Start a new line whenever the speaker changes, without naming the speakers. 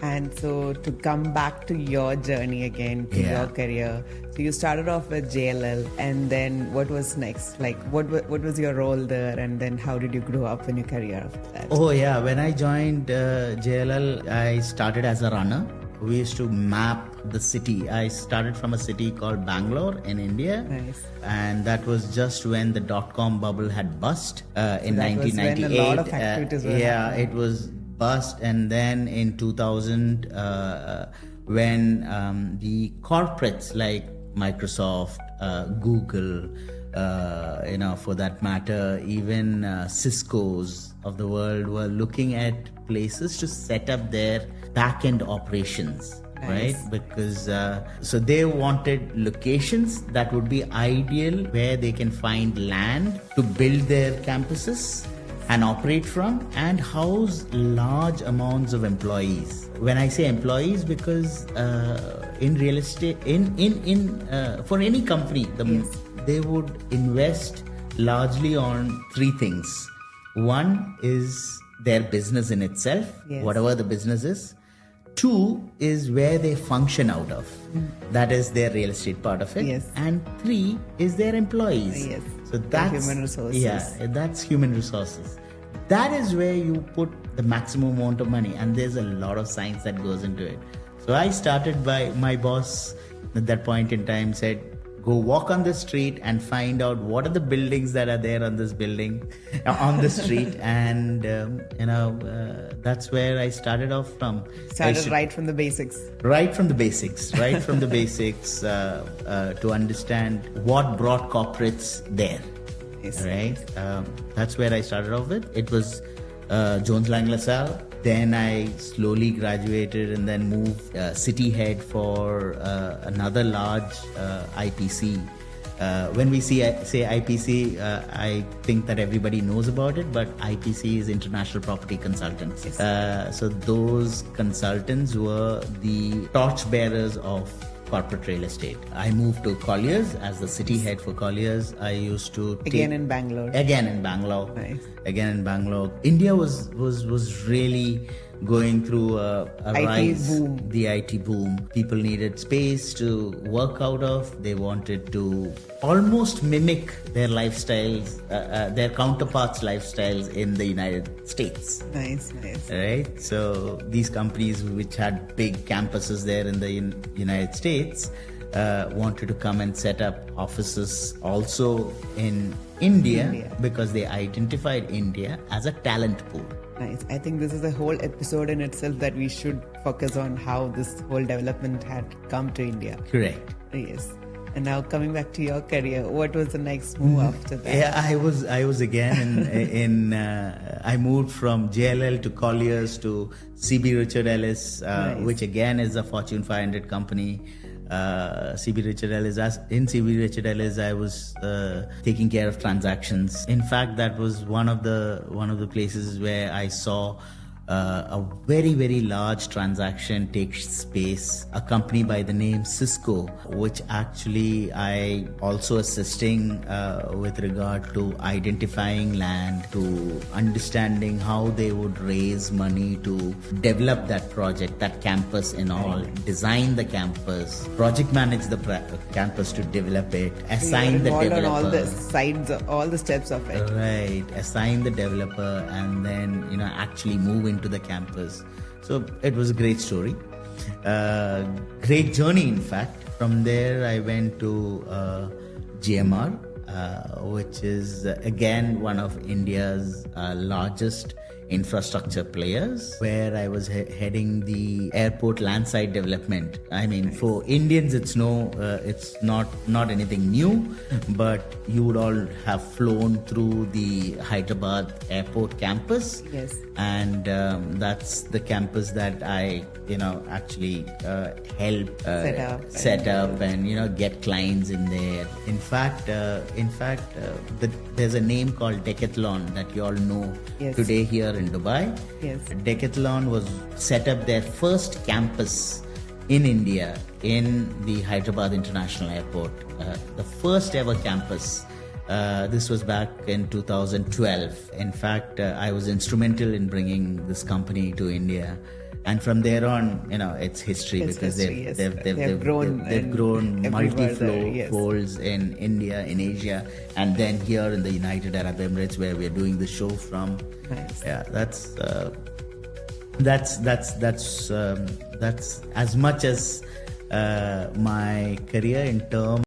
And so to come back to your journey again, to your career, so you started off with JLL, and then what was next? Like what was your role there, and then how did you grow up in your career after that?
Oh yeah, when I joined JLL, I started as a runner. We used to map the city. I started from a city called Bangalore in India.
Nice.
And that was just when the dot-com bubble had bust in
that
1998.
was when a lot of activities were happening.
It was bust. And then in 2000, when the corporates like Microsoft, Google, for that matter, even Cisco's of the world were looking at places to set up their back-end operations.
Nice.
Right? Because so they wanted locations that would be ideal where they can find land to build their campuses and operate from and house large amounts of employees. When I say employees, because in real estate, for any company, they would invest largely on three things. One is their business in itself, whatever the business is. Two is where they function out of. That is their real estate part of it.
Yes.
And three is their employees.
Yes.
So that's
human resources.
Yeah, that's human resources. That is where you put the maximum amount of money, and there's a lot of science that goes into it. So I started by my boss at that point in time said, go walk on the street and find out what are the buildings that are there on this building, on the street. And, that's where I started off from.
Right from the basics.
Right from the basics, to understand what brought corporates there.
Yes.
Right? That's where I started off with. It was Jones Lang LaSalle. Then I slowly graduated and then moved city head for another large IPC. When we say IPC, I think that everybody knows about it, but IPC is International Property Consultants.
Yes.
So those consultants were the torchbearers of corporate real estate. I moved to Colliers as the city head for Colliers. I used to
Again in Bangalore.
Nice. Again in Bangalore. India was really going through a rise.
Boom.
The IT boom. People needed space to work out of. They wanted to almost mimic their lifestyles, their counterparts' lifestyles in the United States.
Nice.
Right? So these companies which had big campuses there in the United States wanted to come and set up offices also in India because they identified India as a talent pool.
Nice. I think this is a whole episode in itself that we should focus on how this whole development had come to India.
Correct.
Yes. And now coming back to your career, what was the next move after that?
Yeah, I was again I moved from JLL to Colliers to CB Richard Ellis, which again is a Fortune 500 company. CB Richard Ellis. In CB Richard Ellis, I was taking care of transactions. In fact, that was one of the places where I saw a very, very large transaction takes space. A company by the name Cisco, which actually I also assisting with regard to identifying land, to understanding how they would raise money to develop that project, that campus and all, design the campus, project manage the campus to develop it, assign the developer.
On all the sides, all the steps of it.
Right, assign the developer and then, actually move into the campus. So it was a great story. Great journey, in fact. From there, I went to GMR, which is again one of India's largest infrastructure players, where I was heading the airport landside development. I mean, for Indians, it's not anything new, but you would all have flown through the Hyderabad airport campus.
Yes.
And that's the campus that I, actually help set up and get clients in there. In fact, there's a name called Decathlon that you all know today here in Dubai.
Yes.
Decathlon was set up their first campus in India in the Hyderabad International Airport. The first ever campus. This was back in 2012. In fact, I was instrumental in bringing this company to India. and from there on, it's history,
It's
because
history, yes.
they've
grown
grown
everywhere there, yes.
folds in India, in Asia, and then here in the United Arab Emirates, where we're doing the show from.
Nice.
Yeah, that's as much as my career in terms